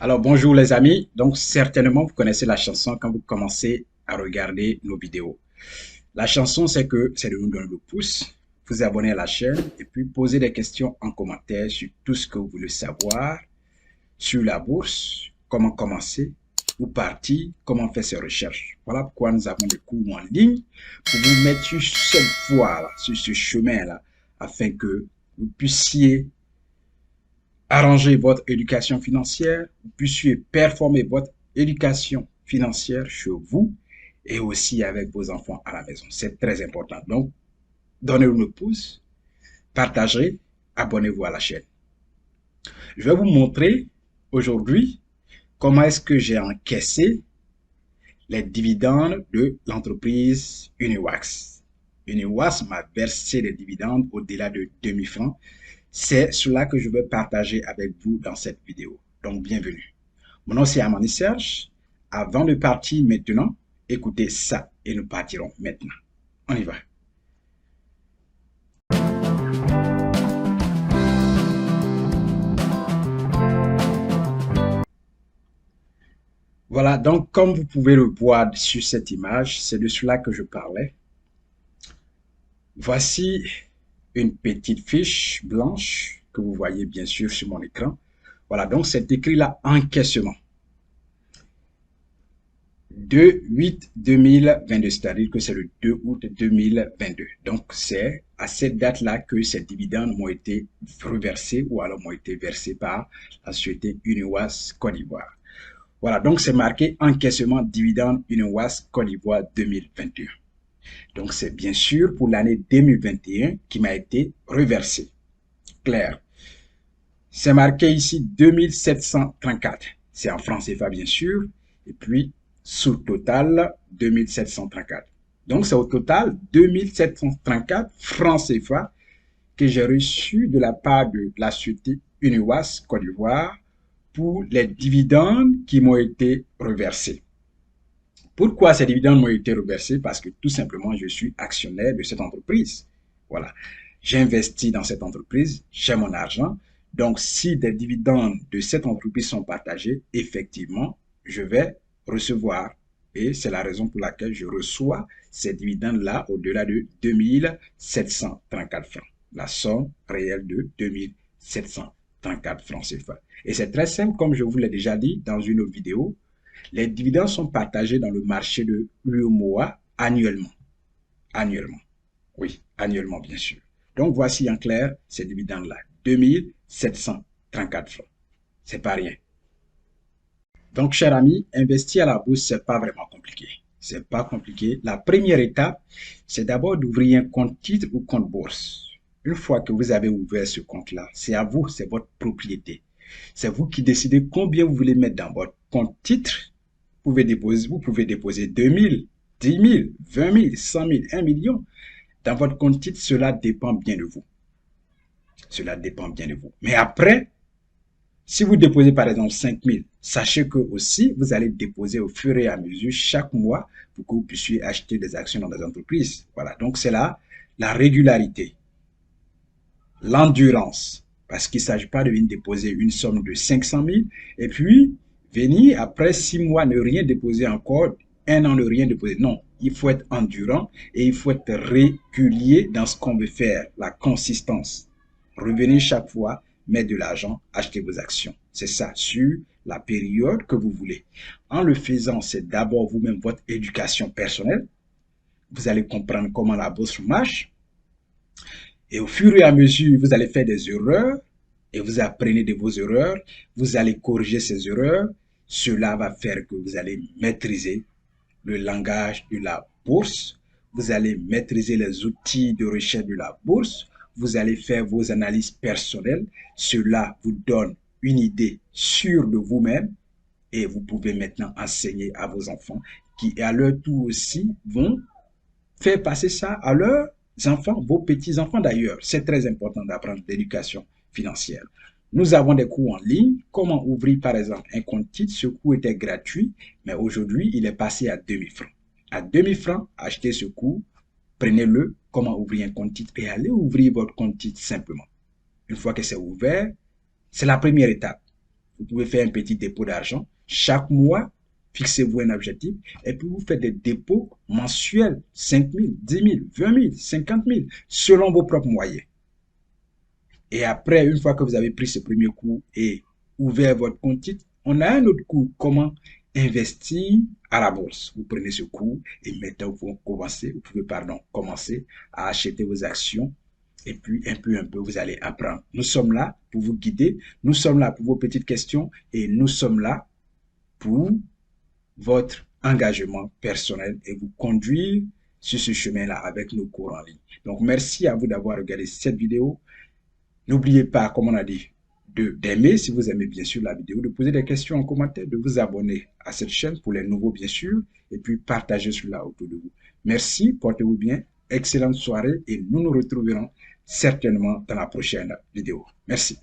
Alors bonjour les amis, donc certainement vous connaissez la chanson quand vous commencez à regarder nos vidéos. La chanson c'est de nous donner le pouce, vous abonner à la chaîne et puis poser des questions en commentaire sur tout ce que vous voulez savoir sur la bourse, comment commencer, où partir, comment faire ses recherches. Voilà pourquoi nous avons des cours en ligne pour vous mettre sur cette voie-là, sur ce chemin-là, afin que vous puissiez arranger votre éducation financière, vous puissiez performer votre éducation financière chez vous et aussi avec vos enfants à la maison. C'est très important. Donc, donnez-nous le pouce, partagez, abonnez-vous à la chaîne. Je vais vous montrer aujourd'hui comment est-ce que j'ai encaissé les dividendes de l'entreprise Uniwax. Uniwax m'a versé des dividendes au-delà de 2000 francs. C'est cela que je veux partager avec vous dans cette vidéo. Donc, bienvenue. Mon nom c'est Amani Serge. Avant de partir maintenant, écoutez ça et nous partirons maintenant. On y va. Voilà, donc comme vous pouvez le voir sur cette image, c'est de cela que je parlais. Voici une petite fiche blanche que vous voyez bien sûr sur mon écran. Voilà, donc c'est écrit là encaissement. 2/8/2022, c'est-à-dire que c'est le 2 août 2022. Donc, c'est à cette date-là que ces dividendes m'ont été reversés ou alors m'ont été versés par la société Uniwas Côte d'Ivoire. Voilà, donc c'est marqué encaissement dividende Uniwas Côte d'Ivoire 2021. Donc, c'est bien sûr pour l'année 2021 qui m'a été reversé. Clair. C'est marqué ici 2734. C'est en francs CFA, bien sûr. Et puis, sous total, 2734. Donc, c'est au total 2734 francs CFA que j'ai reçu de la part de la société Uniwas Côte d'Ivoire pour les dividendes qui m'ont été reversés. Pourquoi ces dividendes m'ont été reversés? Parce que tout simplement, je suis actionnaire de cette entreprise. Voilà. J'investis dans cette entreprise, j'ai mon argent. Donc, si des dividendes de cette entreprise sont partagés, effectivement, je vais recevoir. Et c'est la raison pour laquelle je reçois ces dividendes-là au-delà de 2734 francs. La somme réelle de 2734 francs CFA. Et c'est très simple, comme je vous l'ai déjà dit dans une autre vidéo. Les dividendes sont partagés dans le marché de l'UEMOA annuellement. Annuellement. Oui, annuellement, bien sûr. Donc, voici en clair ces dividendes-là. 2734 francs. C'est pas rien. Donc, cher ami, investir à la bourse, c'est pas vraiment compliqué. C'est pas compliqué. La première étape, c'est d'abord d'ouvrir un compte titre ou compte bourse. Une fois que vous avez ouvert ce compte-là, c'est à vous, c'est votre propriété. C'est vous qui décidez combien vous voulez mettre dans votre compte titre. Vous pouvez déposer 2000, 10 000, 20 000, 100 000, 1 million. Dans votre compte titre, cela dépend bien de vous. Cela dépend bien de vous. Mais après, si vous déposez par exemple 5 000, sachez que aussi vous allez déposer au fur et à mesure chaque mois pour que vous puissiez acheter des actions dans des entreprises. Voilà, donc c'est là la régularité, l'endurance, parce qu'il ne s'agit pas de venir déposer une somme de 500 000 et puis venir après 6 mois ne rien déposer encore, un an ne rien déposer. Non, il faut être endurant et il faut être régulier dans ce qu'on veut faire, la consistance. Revenez chaque fois, mettre de l'argent, acheter vos actions. C'est ça, sur la période que vous voulez. En le faisant, c'est d'abord vous-même votre éducation personnelle. Vous allez comprendre comment la bourse marche. Et au fur et à mesure, vous allez faire des erreurs et vous apprenez de vos erreurs. Vous allez corriger ces erreurs. Cela va faire que vous allez maîtriser le langage de la bourse. Vous allez maîtriser les outils de recherche de la bourse. Vous allez faire vos analyses personnelles. Cela vous donne une idée sûre de vous-même et vous pouvez maintenant enseigner à vos enfants qui, à leur tour aussi, vont faire passer ça à leurs enfants, vos petits-enfants d'ailleurs. C'est très important d'apprendre l'éducation financière. Nous avons des cours en ligne. Comment ouvrir, par exemple, un compte titre. Ce cours était gratuit, mais aujourd'hui, il est passé à 2000 francs. À 2000 francs, achetez ce cours, prenez-le, comment ouvrir un compte titre et allez ouvrir votre compte titre simplement. Une fois que c'est ouvert, c'est la première étape. Vous pouvez faire un petit dépôt d'argent. Chaque mois, fixez-vous un objectif et puis vous faites des dépôts mensuels, 5 000, 10 000, 20 000, 50 000, selon vos propres moyens. Et après, une fois que vous avez pris ce premier cours et ouvert votre compte titre, on a un autre cours, comment investir à la bourse. Vous prenez ce cours et maintenant vous pouvez commencer à acheter vos actions et puis un peu, vous allez apprendre. Nous sommes là pour vous guider, nous sommes là pour vos petites questions et nous sommes là pour votre engagement personnel et vous conduire sur ce chemin-là avec nos cours en ligne. Donc, merci à vous d'avoir regardé cette vidéo. N'oubliez pas, comme on a dit, d'aimer si vous aimez bien sûr la vidéo, de poser des questions en commentaire, de vous abonner à cette chaîne pour les nouveaux bien sûr, et puis partager cela autour de vous. Merci, portez-vous bien, excellente soirée et nous nous retrouverons certainement dans la prochaine vidéo. Merci.